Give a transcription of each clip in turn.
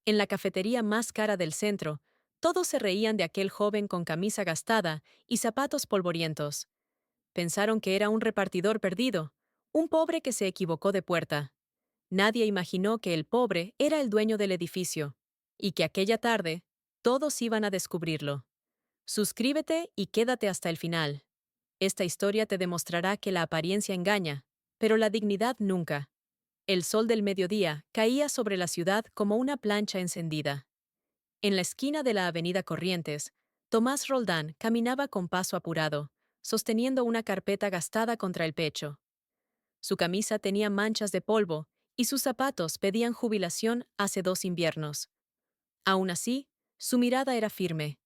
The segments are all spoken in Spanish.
En la cafetería más cara del centro, todos se reían de aquel joven con camisa gastada y zapatos polvorientos. Pensaron que era un repartidor perdido, un pobre que se equivocó de puerta. Nadie imaginó que el pobre era el dueño del edificio, y que aquella tarde todos iban a descubrirlo. Suscríbete y quédate hasta el final. Esta historia te demostrará que la apariencia engaña, pero la dignidad nunca. El sol del mediodía caía sobre la ciudad como una plancha encendida. En la esquina de la avenida Corrientes, Tomás Roldán caminaba con paso apurado, sosteniendo una carpeta gastada contra el pecho. Su camisa tenía manchas de polvo y sus zapatos pedían jubilación hace 2 inviernos. Aún así, su mirada era firme,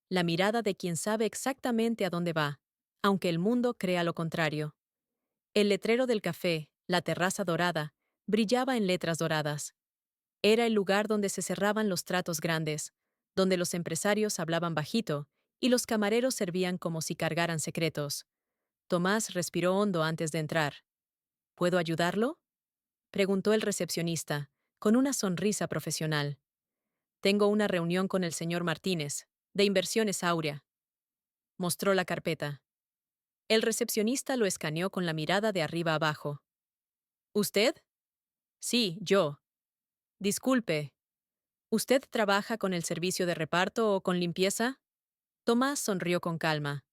la mirada de quien sabe exactamente a dónde va, aunque el mundo crea lo contrario. El letrero del café, la terraza dorada, brillaba en letras doradas. Era el lugar donde se cerraban los tratos grandes, donde los empresarios hablaban bajito y los camareros servían como si cargaran secretos. Tomás respiró hondo antes de entrar. ¿Puedo ayudarlo?, preguntó el recepcionista, con una sonrisa profesional. Tengo una reunión con el señor Martínez, de Inversiones Áurea. Mostró la carpeta. El recepcionista lo escaneó con la mirada de arriba abajo. ¿Usted? Sí, yo. Disculpe, ¿usted trabaja con el servicio de reparto o con limpieza? Tomás sonrió con calma.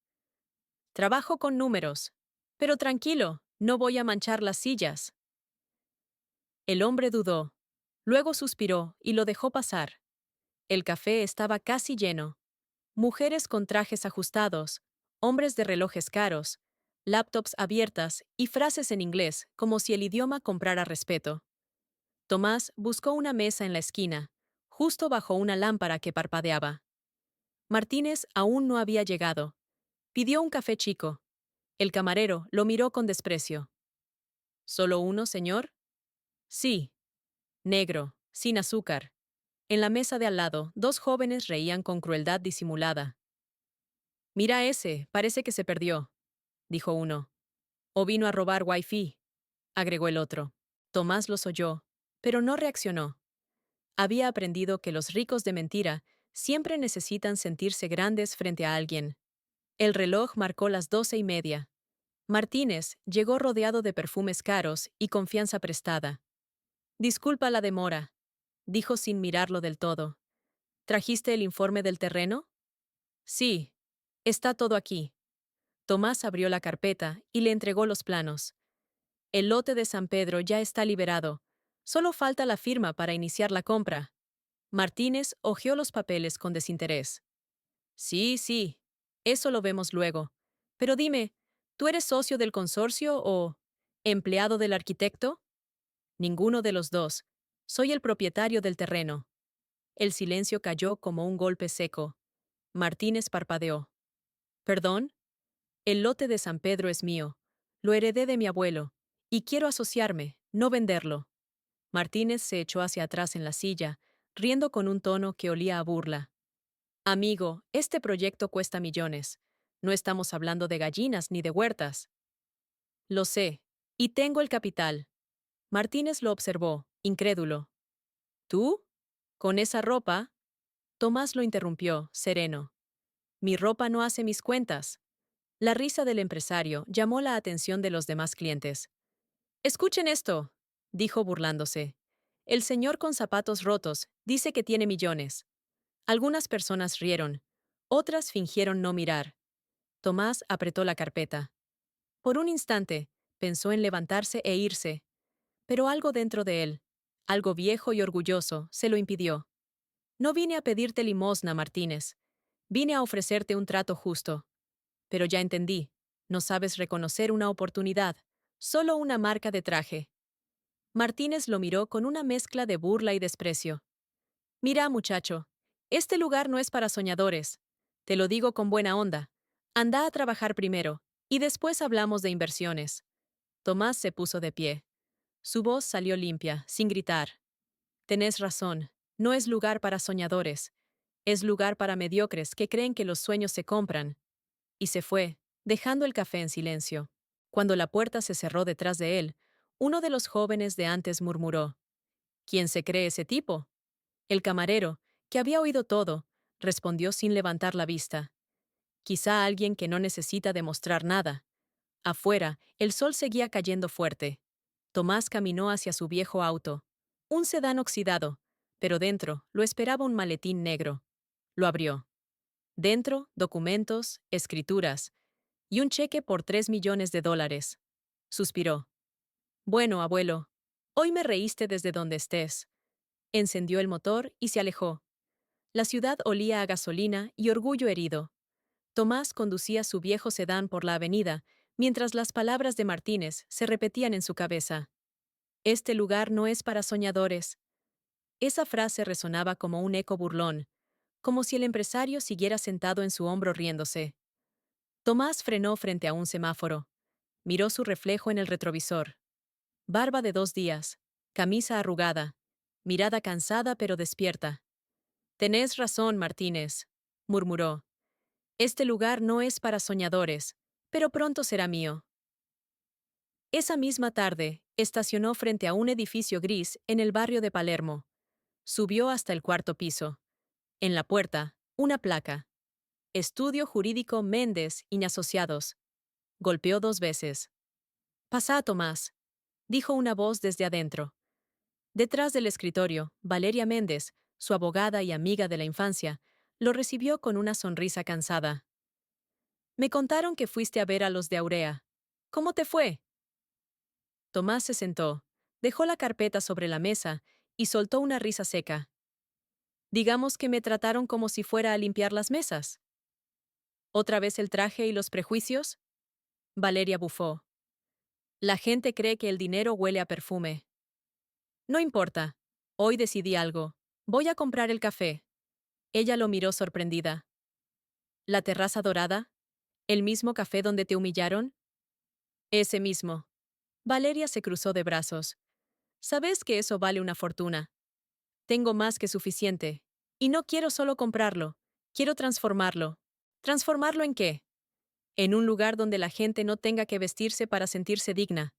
Trabajo con números. Pero tranquilo, no voy a manchar las sillas. El hombre dudó. Luego suspiró y lo dejó pasar. El café estaba casi lleno. Mujeres con trajes ajustados, hombres de relojes caros, laptops abiertas y frases en inglés como si el idioma comprara respeto. Tomás buscó una mesa en la esquina, justo bajo una lámpara que parpadeaba. Martínez aún no había llegado. Pidió un café chico. El camarero lo miró con desprecio. ¿Solo uno, señor? Sí. Negro, sin azúcar. En la mesa de al lado, 2 jóvenes reían con crueldad disimulada. Mira ese, parece que se perdió, dijo uno. O vino a robar wifi, agregó el otro. Tomás los oyó, pero no reaccionó. Había aprendido que los ricos de mentira siempre necesitan sentirse grandes frente a alguien. El reloj marcó las 12:30. Martínez llegó rodeado de perfumes caros y confianza prestada. Disculpa la demora, dijo sin mirarlo del todo. ¿Trajiste el informe del terreno? Sí. Está todo aquí. Tomás abrió la carpeta y le entregó los planos. El lote de San Pedro ya está liberado. Solo falta la firma para iniciar la compra. Martínez hojeó los papeles con desinterés. Sí, sí. Eso lo vemos luego. Pero dime, ¿tú eres socio del consorcio o empleado del arquitecto? Ninguno de los dos. Soy el propietario del terreno. El silencio cayó como un golpe seco. Martínez parpadeó. ¿Perdón? El lote de San Pedro es mío. Lo heredé de mi abuelo. Y quiero asociarme, no venderlo. Martínez se echó hacia atrás en la silla, riendo con un tono que olía a burla. Amigo, este proyecto cuesta millones. No estamos hablando de gallinas ni de huertas. Lo sé. Y tengo el capital. Martínez lo observó, incrédulo. ¿Tú? ¿Con esa ropa? Tomás lo interrumpió, sereno. Mi ropa no hace mis cuentas. La risa del empresario llamó la atención de los demás clientes. Escuchen esto, dijo burlándose. El señor con zapatos rotos dice que tiene millones. Algunas personas rieron, otras fingieron no mirar. Tomás apretó la carpeta. Por un instante, pensó en levantarse e irse, pero algo dentro de él, algo viejo y orgulloso, se lo impidió. No vine a pedirte limosna, Martínez. Vine a ofrecerte un trato justo. Pero ya entendí, no sabes reconocer una oportunidad, solo una marca de traje. Martínez lo miró con una mezcla de burla y desprecio. Mira, muchacho, este lugar no es para soñadores. Te lo digo con buena onda. Anda a trabajar primero, y después hablamos de inversiones. Tomás se puso de pie. Su voz salió limpia, sin gritar. Tenés razón, no es lugar para soñadores. Es lugar para mediocres que creen que los sueños se compran. Y se fue, dejando el café en silencio. Cuando la puerta se cerró detrás de él, uno de los jóvenes de antes murmuró: ¿Quién se cree ese tipo? El camarero, que había oído todo, respondió sin levantar la vista. Quizá alguien que no necesita demostrar nada. Afuera, el sol seguía cayendo fuerte. Tomás caminó hacia su viejo auto. Un sedán oxidado, pero dentro lo esperaba un maletín negro. Lo abrió. Dentro, documentos, escrituras, y un cheque por $3 millones. Suspiró. Bueno, abuelo, hoy me reíste desde donde estés. Encendió el motor y se alejó. La ciudad olía a gasolina y orgullo herido. Tomás conducía su viejo sedán por la avenida, mientras las palabras de Martínez se repetían en su cabeza. Este lugar no es para soñadores. Esa frase resonaba como un eco burlón, como si el empresario siguiera sentado en su hombro riéndose. Tomás frenó frente a un semáforo. Miró su reflejo en el retrovisor. Barba de 2 días, camisa arrugada, mirada cansada pero despierta. Tenés razón, Martínez, murmuró. Este lugar no es para soñadores, pero pronto será mío. Esa misma tarde, estacionó frente a un edificio gris en el barrio de Palermo. Subió hasta el cuarto piso. En la puerta, una placa. Estudio Jurídico Méndez y Asociados. Golpeó 2 veces. Pasá, Tomás, dijo una voz desde adentro. Detrás del escritorio, Valeria Méndez, su abogada y amiga de la infancia, lo recibió con una sonrisa cansada. Me contaron que fuiste a ver a los de Aurea. ¿Cómo te fue? Tomás se sentó, dejó la carpeta sobre la mesa y soltó una risa seca. Digamos que me trataron como si fuera a limpiar las mesas. ¿Otra vez el traje y los prejuicios? Valeria bufó. La gente cree que el dinero huele a perfume. No importa. Hoy decidí algo. Voy a comprar el café. Ella lo miró sorprendida. ¿La terraza dorada? ¿El mismo café donde te humillaron? Ese mismo. Valeria se cruzó de brazos. Sabes que eso vale una fortuna. Tengo más que suficiente. Y no quiero solo comprarlo. Quiero transformarlo. ¿Transformarlo en qué? En un lugar donde la gente no tenga que vestirse para sentirse digna.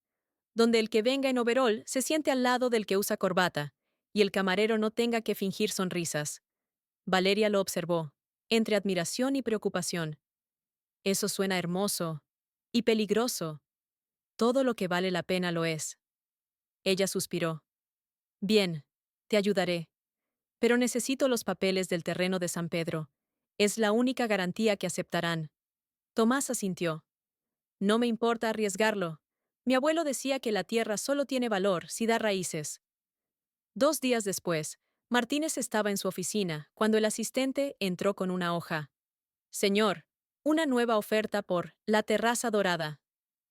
Donde el que venga en overol se siente al lado del que usa corbata, y el camarero no tenga que fingir sonrisas. Valeria lo observó, entre admiración y preocupación. Eso suena hermoso. Y peligroso. Todo lo que vale la pena lo es. Ella suspiró. Bien, te ayudaré. Pero necesito los papeles del terreno de San Pedro. Es la única garantía que aceptarán. Tomás asintió. No me importa arriesgarlo. Mi abuelo decía que la tierra solo tiene valor si da raíces. 2 días después, Martínez estaba en su oficina cuando el asistente entró con una hoja. Señor, una nueva oferta por La Terraza Dorada.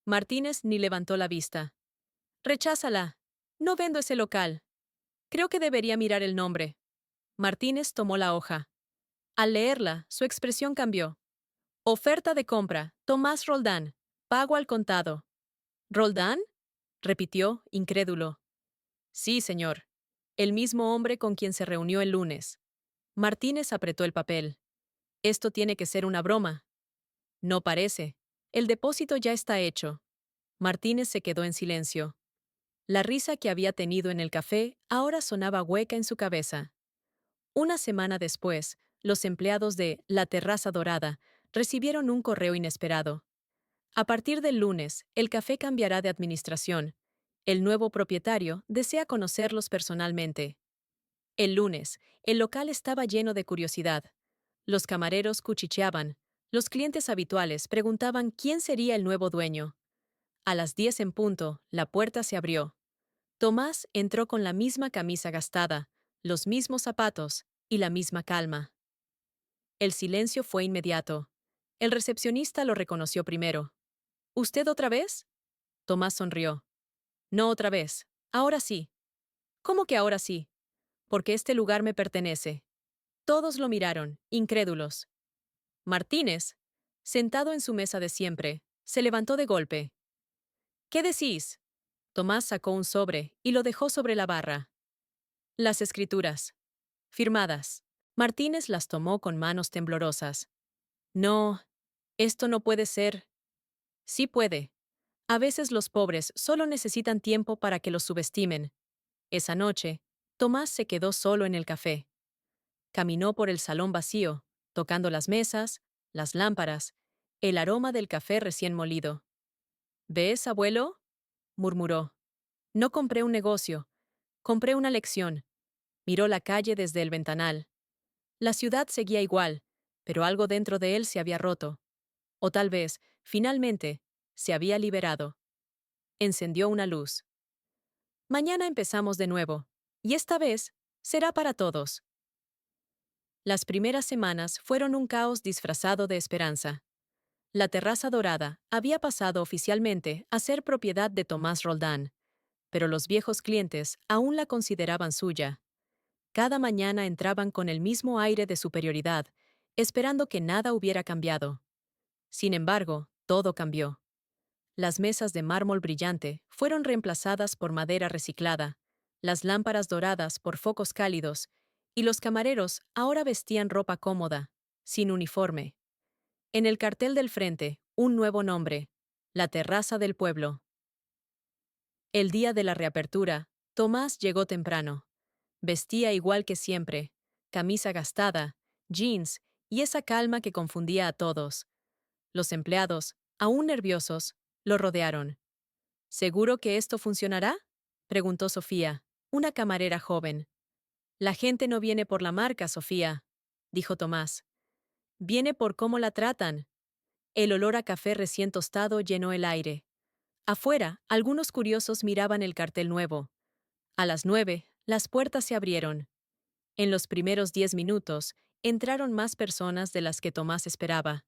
Martínez ni levantó la vista. Recházala. No vendo ese local. Creo que debería mirar el nombre. Martínez tomó la hoja. Al leerla, su expresión cambió. Oferta de compra, Tomás Roldán. Pago al contado. ¿Roldán? Repitió, incrédulo. Sí, señor. El mismo hombre con quien se reunió el lunes. Martínez apretó el papel. Esto tiene que ser una broma. No parece. El depósito ya está hecho. Martínez se quedó en silencio. La risa que había tenido en el café ahora sonaba hueca en su cabeza. Una semana después, los empleados de La Terraza Dorada recibieron un correo inesperado. A partir del lunes, el café cambiará de administración. El nuevo propietario desea conocerlos personalmente. El lunes, el local estaba lleno de curiosidad. Los camareros cuchicheaban. Los clientes habituales preguntaban quién sería el nuevo dueño. A las 10 en punto, la puerta se abrió. Tomás entró con la misma camisa gastada, los mismos zapatos y la misma calma. El silencio fue inmediato. El recepcionista lo reconoció primero. ¿Usted otra vez? Tomás sonrió. No otra vez. Ahora sí. ¿Cómo que ahora sí? Porque este lugar me pertenece. Todos lo miraron, incrédulos. Martínez, sentado en su mesa de siempre, se levantó de golpe. ¿Qué decís? Tomás sacó un sobre y lo dejó sobre la barra. Las escrituras. Firmadas. Martínez las tomó con manos temblorosas. No, esto no puede ser. Sí puede. A veces los pobres solo necesitan tiempo para que los subestimen. Esa noche, Tomás se quedó solo en el café. Caminó por el salón vacío, tocando las mesas, las lámparas, el aroma del café recién molido. ¿Ves, abuelo?, murmuró. No compré un negocio, compré una lección. Miró la calle desde el ventanal. La ciudad seguía igual, pero algo dentro de él se había roto. O tal vez, finalmente, se había liberado. Encendió una luz. Mañana empezamos de nuevo, y esta vez será para todos. Las primeras semanas fueron un caos disfrazado de esperanza. La terraza dorada había pasado oficialmente a ser propiedad de Tomás Roldán, pero los viejos clientes aún la consideraban suya. Cada mañana entraban con el mismo aire de superioridad, esperando que nada hubiera cambiado. Sin embargo, todo cambió. Las mesas de mármol brillante fueron reemplazadas por madera reciclada, las lámparas doradas por focos cálidos, y los camareros ahora vestían ropa cómoda, sin uniforme. En el cartel del frente, un nuevo nombre: la Terraza del Pueblo. El día de la reapertura, Tomás llegó temprano. Vestía igual que siempre, camisa gastada, jeans y esa calma que confundía a todos. Los empleados, aún nerviosos, lo rodearon. ¿Seguro que esto funcionará?, preguntó Sofía, una camarera joven. La gente no viene por la marca, Sofía, dijo Tomás. Viene por cómo la tratan. El olor a café recién tostado llenó el aire. Afuera, algunos curiosos miraban el cartel nuevo. A las 9, las puertas se abrieron. En los primeros 10 minutos, entraron más personas de las que Tomás esperaba.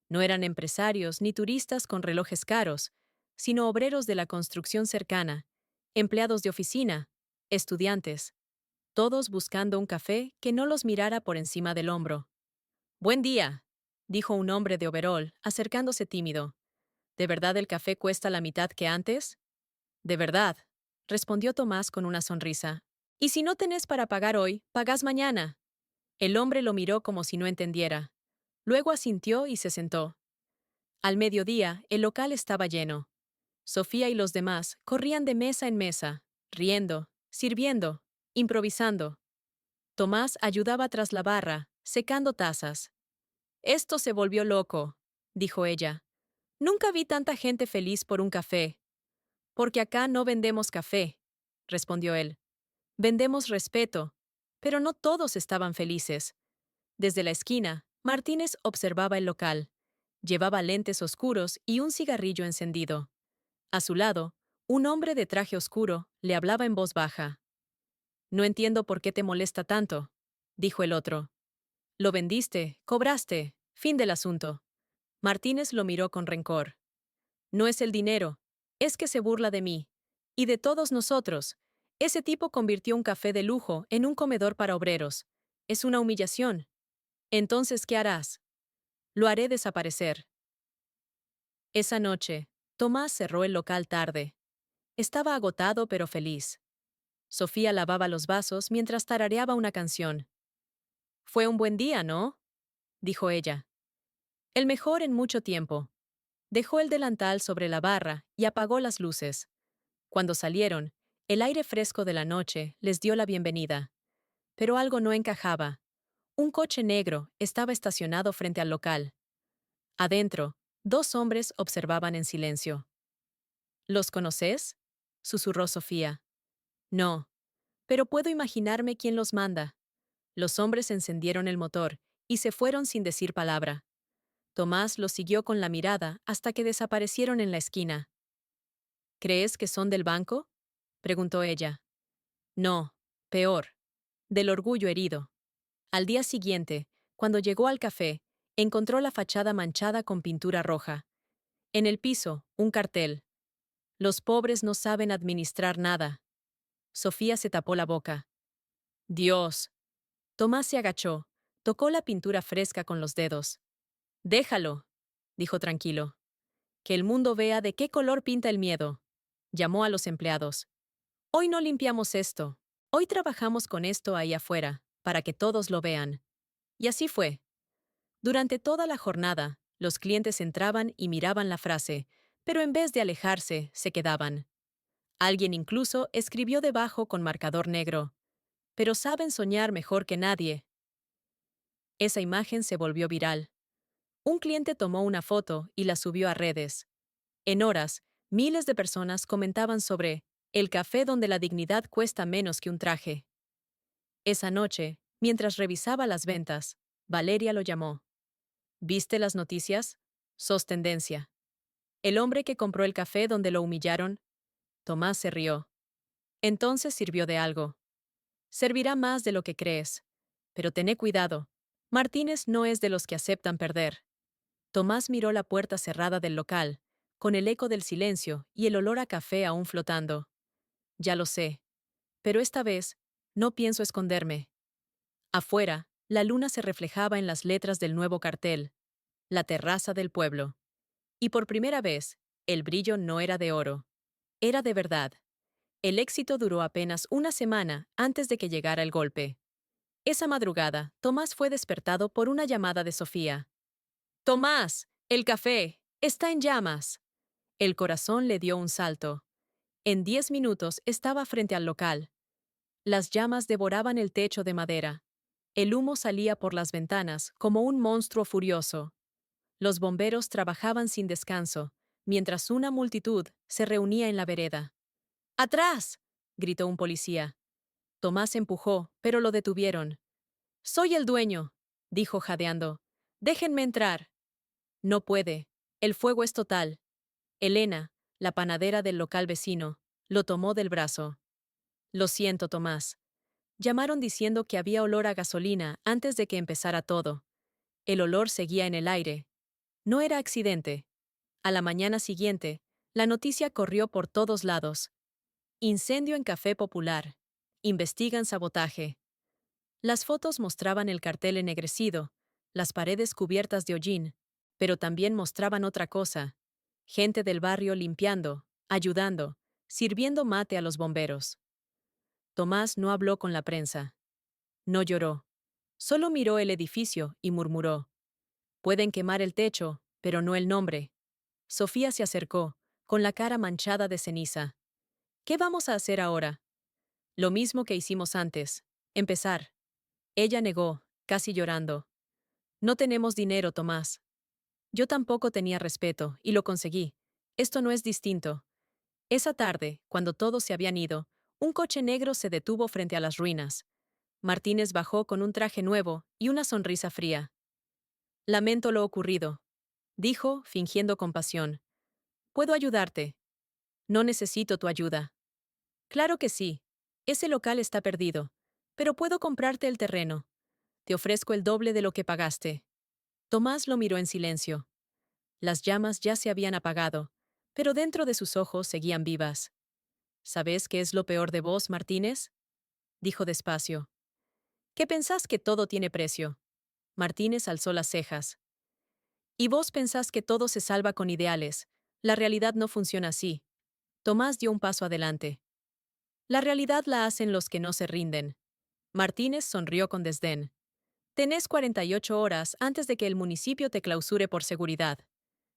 No eran empresarios ni turistas con relojes caros, sino obreros de la construcción cercana, empleados de oficina, estudiantes, todos buscando un café que no los mirara por encima del hombro. «Buen día», dijo un hombre de overol, acercándose tímido. «¿De verdad el café cuesta la mitad que antes?» «De verdad», respondió Tomás con una sonrisa. «Y si no tenés para pagar hoy, pagás mañana». El hombre lo miró como si no entendiera. Luego asintió y se sentó. Al mediodía, el local estaba lleno. Sofía y los demás corrían de mesa en mesa, riendo, sirviendo, improvisando. Tomás ayudaba tras la barra, secando tazas. «Esto se volvió loco», dijo ella. «Nunca vi tanta gente feliz por un café». «Porque acá no vendemos café», respondió él. «Vendemos respeto». Pero no todos estaban felices. Desde la esquina, Martínez observaba el local. Llevaba lentes oscuros y un cigarrillo encendido. A su lado, un hombre de traje oscuro le hablaba en voz baja. «No entiendo por qué te molesta tanto», dijo el otro. «Lo vendiste, cobraste, fin del asunto». Martínez lo miró con rencor. «No es el dinero, es que se burla de mí. Y de todos nosotros. Ese tipo convirtió un café de lujo en un comedor para obreros. Es una humillación. Entonces, ¿qué harás?» «Lo haré desaparecer». Esa noche, Tomás cerró el local tarde. Estaba agotado pero feliz. Sofía lavaba los vasos mientras tarareaba una canción. «Fue un buen día, ¿no?», dijo ella. «El mejor en mucho tiempo». Dejó el delantal sobre la barra y apagó las luces. Cuando salieron, el aire fresco de la noche les dio la bienvenida. Pero algo no encajaba. Un coche negro estaba estacionado frente al local. Adentro, dos hombres observaban en silencio. «¿Los conoces?», susurró Sofía. «No, pero puedo imaginarme quién los manda». Los hombres encendieron el motor y se fueron sin decir palabra. Tomás los siguió con la mirada hasta que desaparecieron en la esquina. «¿Crees que son del banco?», preguntó ella. «No, peor, del orgullo herido». Al día siguiente, cuando llegó al café, encontró la fachada manchada con pintura roja. En el piso, un cartel: «Los pobres no saben administrar nada». Sofía se tapó la boca. «Dios». Tomás se agachó, tocó la pintura fresca con los dedos. «Déjalo», dijo tranquilo. «Que el mundo vea de qué color pinta el miedo». Llamó a los empleados. «Hoy no limpiamos esto. Hoy trabajamos con esto ahí afuera, para que todos lo vean». Y así fue. Durante toda la jornada, los clientes entraban y miraban la frase, pero en vez de alejarse, se quedaban. Alguien incluso escribió debajo con marcador negro: «Pero saben soñar mejor que nadie». Esa imagen se volvió viral. Un cliente tomó una foto y la subió a redes. En horas, miles de personas comentaban sobre el café donde la dignidad cuesta menos que un traje. Esa noche, mientras revisaba las ventas, Valeria lo llamó. ¿Viste las noticias? Sos tendencia. El hombre que compró el café donde lo humillaron. Tomás se rió. Entonces sirvió de algo. Servirá más de lo que crees. Pero tené cuidado. Martínez no es de los que aceptan perder. Tomás miró la puerta cerrada del local, con el eco del silencio y el olor a café aún flotando. Ya lo sé. Pero esta vez, no pienso esconderme. Afuera, la luna se reflejaba en las letras del nuevo cartel, la terraza del pueblo. Y por primera vez, el brillo no era de oro. Era de verdad. El éxito duró apenas una semana antes de que llegara el golpe. Esa madrugada, Tomás fue despertado por una llamada de Sofía. «Tomás, el café, está en llamas». El corazón le dio un salto. En 10 minutos estaba frente al local. Las llamas devoraban el techo de madera. El humo salía por las ventanas como un monstruo furioso. Los bomberos trabajaban sin descanso, mientras una multitud se reunía en la vereda. «¡Atrás!», gritó un policía. Tomás empujó, pero lo detuvieron. «Soy el dueño», dijo jadeando. «Déjenme entrar». «No puede. El fuego es total». Elena, la panadera del local vecino, lo tomó del brazo. «Lo siento, Tomás». Llamaron diciendo que había olor a gasolina antes de que empezara todo. El olor seguía en el aire. No era accidente. A la mañana siguiente, la noticia corrió por todos lados. Incendio en Café Popular. Investigan sabotaje. Las fotos mostraban el cartel ennegrecido, las paredes cubiertas de hollín, pero también mostraban otra cosa. Gente del barrio limpiando, ayudando, sirviendo mate a los bomberos. Tomás no habló con la prensa. No lloró. Solo miró el edificio y murmuró. Pueden quemar el techo, pero no el nombre. Sofía se acercó, con la cara manchada de ceniza. ¿Qué vamos a hacer ahora? Lo mismo que hicimos antes. Empezar. Ella negó, casi llorando. No tenemos dinero, Tomás. Yo tampoco tenía respeto, y lo conseguí. Esto no es distinto. Esa tarde, cuando todos se habían ido, un coche negro se detuvo frente a las ruinas. Martínez bajó con un traje nuevo y una sonrisa fría. Lamento lo ocurrido, dijo, fingiendo compasión. Puedo ayudarte. No necesito tu ayuda. Claro que sí. Ese local está perdido. Pero puedo comprarte el terreno. Te ofrezco el doble de lo que pagaste. Tomás lo miró en silencio. Las llamas ya se habían apagado, pero dentro de sus ojos seguían vivas. ¿Sabes qué es lo peor de vos, Martínez?, dijo despacio. ¿Qué pensás que todo tiene precio? Martínez alzó las cejas. Y vos pensás que todo se salva con ideales. La realidad no funciona así. Tomás dio un paso adelante. La realidad la hacen los que no se rinden. Martínez sonrió con desdén. Tenés 48 horas antes de que el municipio te clausure por seguridad.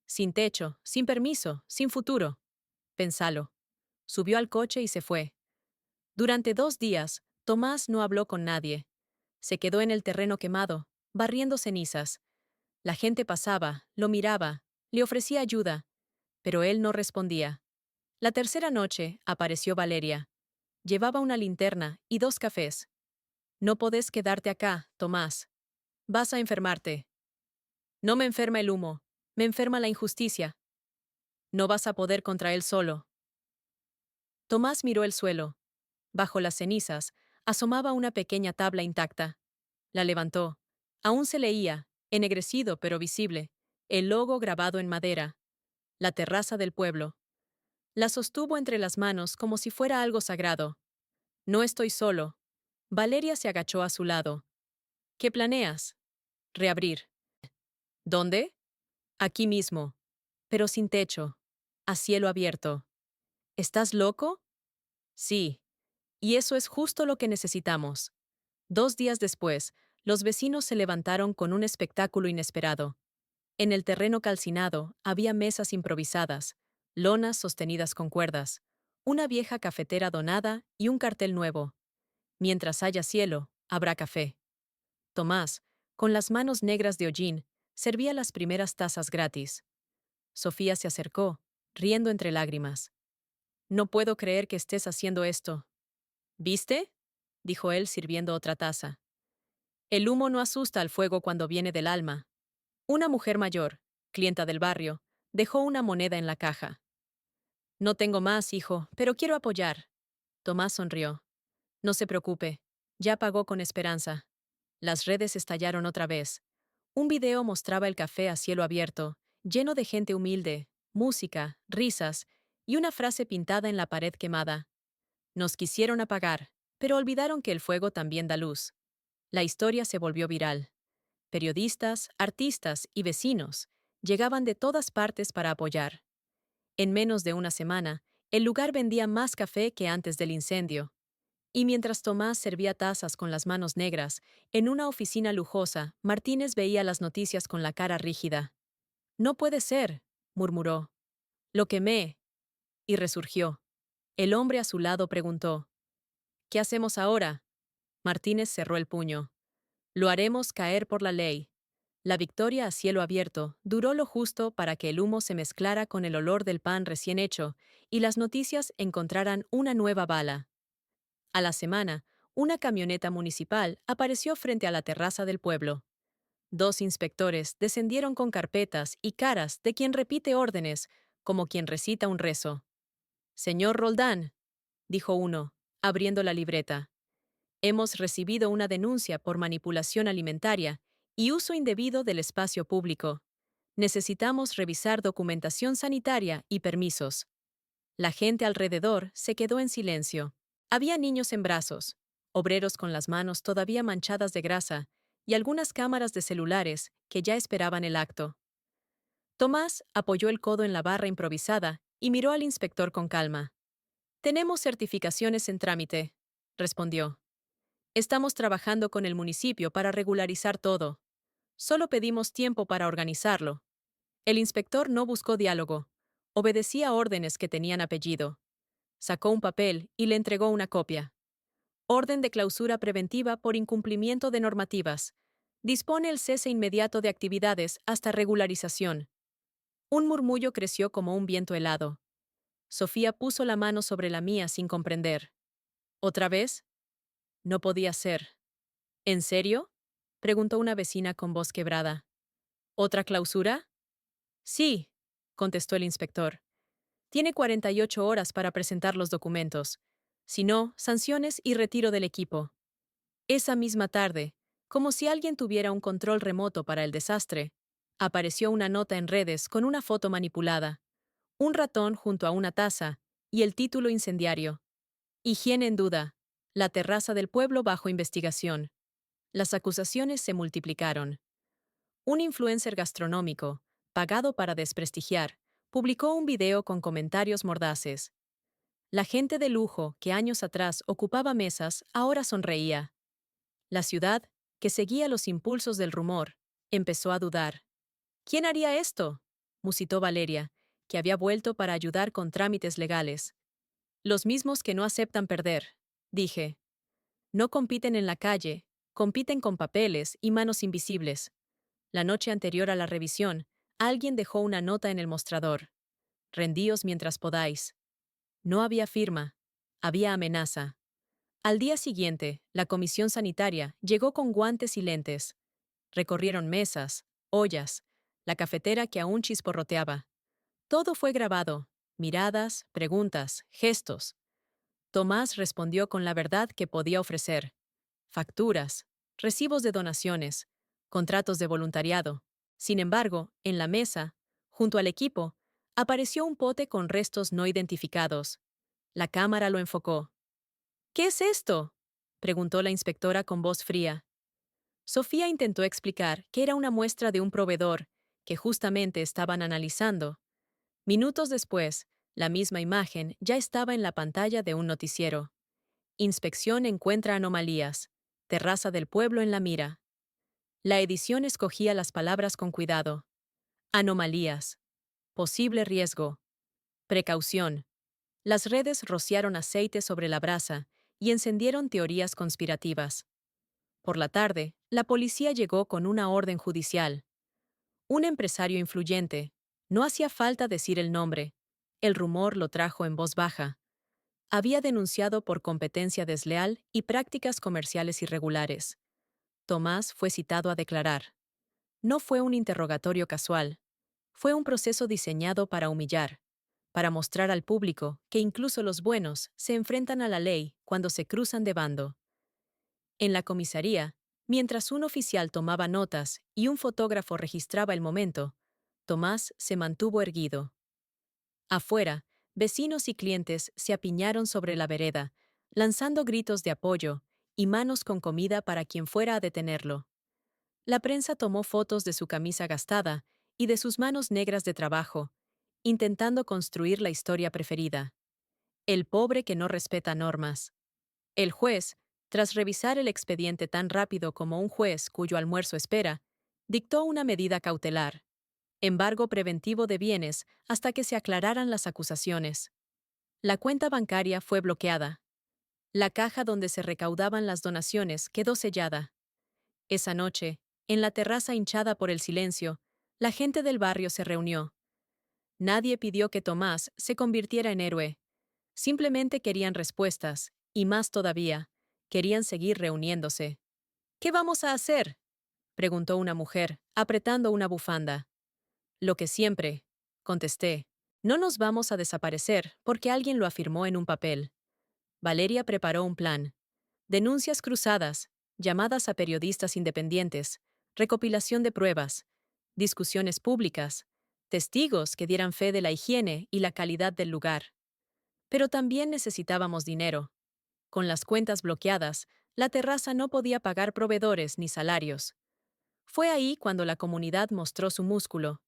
Sin techo, sin permiso, sin futuro. Pensalo. Subió al coche y se fue. Durante 2 días, Tomás no habló con nadie. Se quedó en el terreno quemado, barriendo cenizas. La gente pasaba, lo miraba, le ofrecía ayuda, pero él no respondía. La tercera noche apareció Valeria. Llevaba una linterna y 2 cafés. No podés quedarte acá, Tomás. Vas a enfermarte. No me enferma el humo, me enferma la injusticia. No vas a poder contra él solo. Tomás miró el suelo. Bajo las cenizas, asomaba una pequeña tabla intacta. La levantó. Aún se leía, ennegrecido pero visible, el logo grabado en madera. La terraza del pueblo. La sostuvo entre las manos como si fuera algo sagrado. No estoy solo. Valeria se agachó a su lado. ¿Qué planeas? Reabrir. ¿Dónde? Aquí mismo. Pero sin techo. A cielo abierto. ¿Estás loco? Sí. Y eso es justo lo que necesitamos. 2 días después, los vecinos se levantaron con un espectáculo inesperado. En el terreno calcinado había mesas improvisadas, lonas sostenidas con cuerdas, una vieja cafetera donada y un cartel nuevo. Mientras haya cielo, habrá café. Tomás, Con las manos negras de hollín, servía las primeras tazas gratis. Sofía se acercó, riendo entre lágrimas. No puedo creer que estés haciendo esto. ¿Viste? Dijo él sirviendo otra taza. El humo no asusta al fuego cuando viene del alma. Una mujer mayor, clienta del barrio, dejó una moneda en la caja. No tengo más, hijo, pero quiero apoyar. Tomás sonrió. No se preocupe, ya pagó con esperanza. Las redes estallaron otra vez. Un video mostraba el café a cielo abierto, lleno de gente humilde, música, risas y una frase pintada en la pared quemada. Nos quisieron apagar, pero olvidaron que el fuego también da luz. La historia se volvió viral. Periodistas, artistas y vecinos llegaban de todas partes para apoyar. En menos de una semana, el lugar vendía más café que antes del incendio. Y mientras Tomás servía tazas con las manos negras, en una oficina lujosa, Martínez veía las noticias con la cara rígida. No puede ser, murmuró. Lo quemé. Y resurgió. El hombre a su lado preguntó. ¿Qué hacemos ahora? Martínez cerró el puño. Lo haremos caer por la ley. La victoria a cielo abierto duró lo justo para que el humo se mezclara con el olor del pan recién hecho y las noticias encontraran una nueva bala. A la semana, una camioneta municipal apareció frente a la terraza del pueblo. Dos inspectores descendieron con carpetas y caras de quien repite órdenes, como quien recita un rezo. Señor Roldán, dijo uno, abriendo la libreta. Hemos recibido una denuncia por manipulación alimentaria y uso indebido del espacio público. Necesitamos revisar documentación sanitaria y permisos. La gente alrededor se quedó en silencio. Había niños en brazos, obreros con las manos todavía manchadas de grasa y algunas cámaras de celulares que ya esperaban el acto. Tomás apoyó el codo en la barra improvisada y miró al inspector con calma. Tenemos certificaciones en trámite, respondió. Estamos trabajando con el municipio para regularizar todo. Solo pedimos tiempo para organizarlo. El inspector no buscó diálogo. Obedecía órdenes que tenían apellido. Sacó un papel y le entregó una copia. Orden de clausura preventiva por incumplimiento de normativas. Dispone el cese inmediato de actividades hasta regularización. Un murmullo creció como un viento helado. Sofía puso la mano sobre la mía sin comprender. ¿Otra vez? No podía ser. ¿En serio? Preguntó una vecina con voz quebrada. ¿Otra clausura? Sí, contestó el inspector. Tiene 48 horas para presentar los documentos. Si no, sanciones y retiro del equipo. Esa misma tarde, como si alguien tuviera un control remoto para el desastre, apareció una nota en redes con una foto manipulada, un ratón junto a una taza y el título incendiario. Higiene en duda. La terraza del pueblo bajo investigación. Las acusaciones se multiplicaron. Un influencer gastronómico, pagado para desprestigiar, publicó un video con comentarios mordaces. La gente de lujo que años atrás ocupaba mesas ahora sonreía. La ciudad, que seguía los impulsos del rumor, empezó a dudar. ¿Quién haría esto? Musitó Valeria, que había vuelto para ayudar con trámites legales. Los mismos que no aceptan perder, dije. No compiten en la calle, compiten con papeles y manos invisibles. La noche anterior a la revisión, alguien dejó una nota en el mostrador. Rendíos mientras podáis. No había firma, había amenaza. Al día siguiente, la comisión sanitaria llegó con guantes y lentes. Recorrieron mesas, ollas, la cafetera que aún chisporroteaba. Todo fue grabado, miradas, preguntas, gestos. Tomás respondió con la verdad que podía ofrecer. Facturas, recibos de donaciones, contratos de voluntariado. Sin embargo, en la mesa, junto al equipo, apareció un pote con restos no identificados. La cámara lo enfocó. ¿Qué es esto? Preguntó la inspectora con voz fría. Sofía intentó explicar que era una muestra de un proveedor que justamente estaban analizando. Minutos después, la misma imagen ya estaba en la pantalla de un noticiero. Inspección encuentra anomalías. Terraza del pueblo en la mira. La edición escogía las palabras con cuidado. Anomalías. Posible riesgo. Precaución. Las redes rociaron aceite sobre la brasa y encendieron teorías conspirativas. Por la tarde, la policía llegó con una orden judicial. Un empresario influyente. No hacía falta decir el nombre. El rumor lo trajo en voz baja. Había denunciado por competencia desleal y prácticas comerciales irregulares. Tomás fue citado a declarar. No fue un interrogatorio casual. Fue un proceso diseñado para humillar, para mostrar al público que incluso los buenos se enfrentan a la ley cuando se cruzan de bando. En la comisaría, mientras un oficial tomaba notas y un fotógrafo registraba el momento, Tomás se mantuvo erguido. Afuera, vecinos y clientes se apiñaron sobre la vereda, lanzando gritos de apoyo y manos con comida para quien fuera a detenerlo. La prensa tomó fotos de su camisa gastada y de sus manos negras de trabajo, intentando construir la historia preferida. El pobre que no respeta normas. El juez, tras revisar el expediente tan rápido como un juez cuyo almuerzo espera, dictó una medida cautelar, embargo preventivo de bienes hasta que se aclararan las acusaciones. La cuenta bancaria fue bloqueada. La caja donde se recaudaban las donaciones quedó sellada. Esa noche, en la terraza hinchada por el silencio, la gente del barrio se reunió. Nadie pidió que Tomás se convirtiera en héroe. Simplemente querían respuestas, y más todavía, querían seguir reuniéndose. ¿Qué vamos a hacer?, preguntó una mujer, apretando una bufanda. Lo que siempre, contesté. No nos vamos a desaparecer porque alguien lo afirmó en un papel. Valeria preparó un plan. Denuncias cruzadas, llamadas a periodistas independientes, recopilación de pruebas, discusiones públicas, testigos que dieran fe de la higiene y la calidad del lugar. Pero también necesitábamos dinero. Con las cuentas bloqueadas, la terraza no podía pagar proveedores ni salarios. Fue ahí cuando la comunidad mostró su músculo.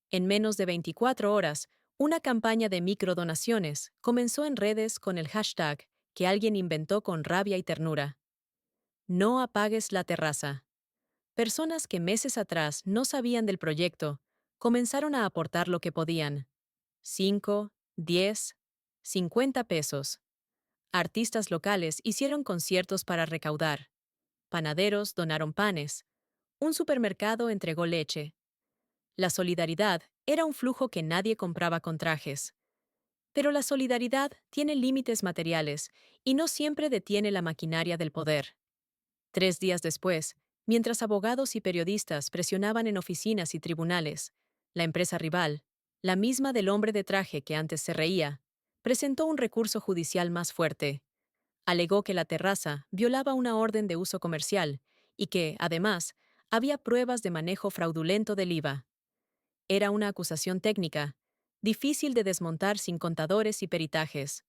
En menos de 24 horas, una campaña de microdonaciones comenzó en redes con el hashtag que alguien inventó con rabia y ternura. No apagues la terraza. Personas que meses atrás no sabían del proyecto comenzaron a aportar lo que podían. 5, 10, 50 pesos. Artistas locales hicieron conciertos para recaudar. Panaderos donaron panes. Un supermercado entregó leche. La solidaridad era un flujo que nadie compraba con trajes. Pero la solidaridad tiene límites materiales y no siempre detiene la maquinaria del poder. 3 días después, mientras abogados y periodistas presionaban en oficinas y tribunales, la empresa rival, la misma del hombre de traje que antes se reía, presentó un recurso judicial más fuerte. Alegó que la terraza violaba una orden de uso comercial y que, además, había pruebas de manejo fraudulento del IVA. Era una acusación técnica, difícil de desmontar sin contadores y peritajes.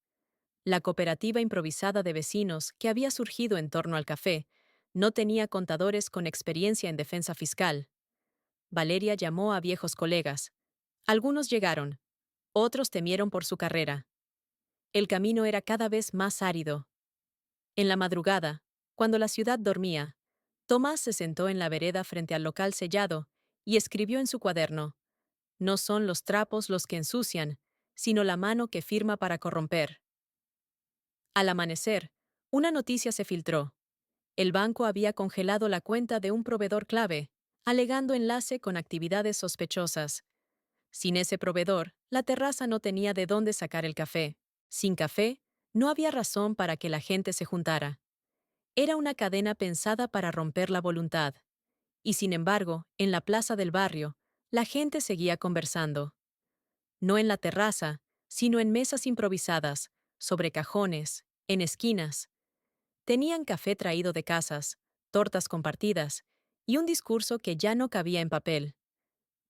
La cooperativa improvisada de vecinos que había surgido en torno al café no tenía contadores con experiencia en defensa fiscal. Valeria llamó a viejos colegas. Algunos llegaron, otros temieron por su carrera. El camino era cada vez más árido. En la madrugada, cuando la ciudad dormía, Tomás se sentó en la vereda frente al local sellado y escribió en su cuaderno: no son los trapos los que ensucian, sino la mano que firma para corromper. Al amanecer, una noticia se filtró. El banco había congelado la cuenta de un proveedor clave, alegando enlace con actividades sospechosas. Sin ese proveedor, la terraza no tenía de dónde sacar el café. Sin café, no había razón para que la gente se juntara. Era una cadena pensada para romper la voluntad. Y sin embargo, en la plaza del barrio, la gente seguía conversando. No en la terraza, sino en mesas improvisadas, sobre cajones, en esquinas. Tenían café traído de casas, tortas compartidas, y un discurso que ya no cabía en papel.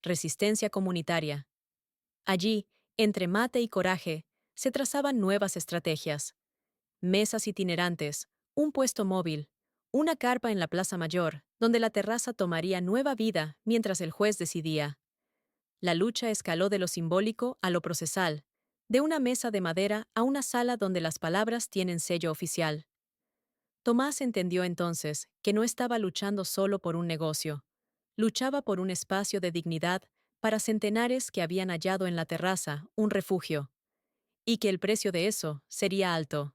Resistencia comunitaria. Allí, entre mate y coraje, se trazaban nuevas estrategias. Mesas itinerantes, un puesto móvil, una carpa en la Plaza Mayor, donde la terraza tomaría nueva vida mientras el juez decidía. La lucha escaló de lo simbólico a lo procesal, de una mesa de madera a una sala donde las palabras tienen sello oficial. Tomás entendió entonces que no estaba luchando solo por un negocio, luchaba por un espacio de dignidad para centenares que habían hallado en la terraza un refugio, y que el precio de eso sería alto.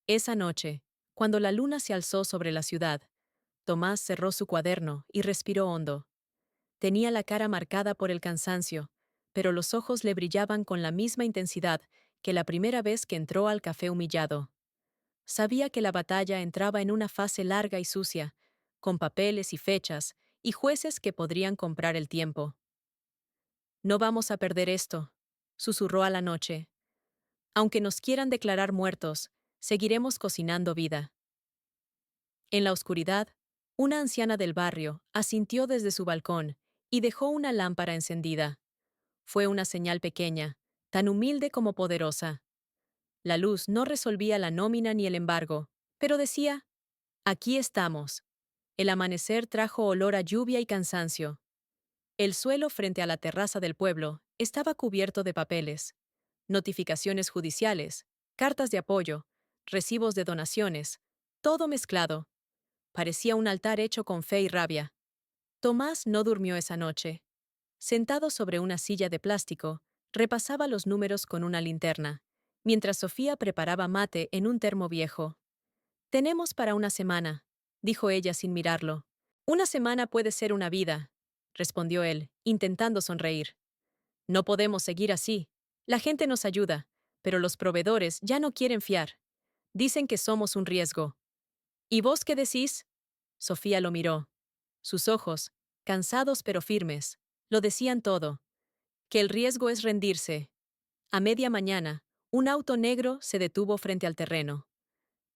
Esa noche, cuando la luna se alzó sobre la ciudad, Tomás cerró su cuaderno y respiró hondo. Tenía la cara marcada por el cansancio, pero los ojos le brillaban con la misma intensidad que la primera vez que entró al café humillado. Sabía que la batalla entraba en una fase larga y sucia, con papeles y fechas, y jueces que podrían comprar el tiempo. No vamos a perder esto, susurró a la noche. Aunque nos quieran declarar muertos, seguiremos cocinando vida. En la oscuridad, una anciana del barrio asintió desde su balcón y dejó una lámpara encendida. Fue una señal pequeña, tan humilde como poderosa. La luz no resolvía la nómina ni el embargo, pero decía, aquí estamos. El amanecer trajo olor a lluvia y cansancio. El suelo frente a la terraza del pueblo estaba cubierto de papeles, notificaciones judiciales, cartas de apoyo, recibos de donaciones, todo mezclado. Parecía un altar hecho con fe y rabia. Tomás no durmió esa noche. Sentado sobre una silla de plástico, repasaba los números con una linterna, mientras Sofía preparaba mate en un termo viejo. Tenemos para una semana, dijo ella sin mirarlo. Una semana puede ser una vida, respondió él, intentando sonreír. No podemos seguir así. La gente nos ayuda, pero los proveedores ya no quieren fiar. Dicen que somos un riesgo. ¿Y vos qué decís? Sofía lo miró. Sus ojos, cansados pero firmes, lo decían todo. Que el riesgo es rendirse. A media mañana, un auto negro se detuvo frente al terreno.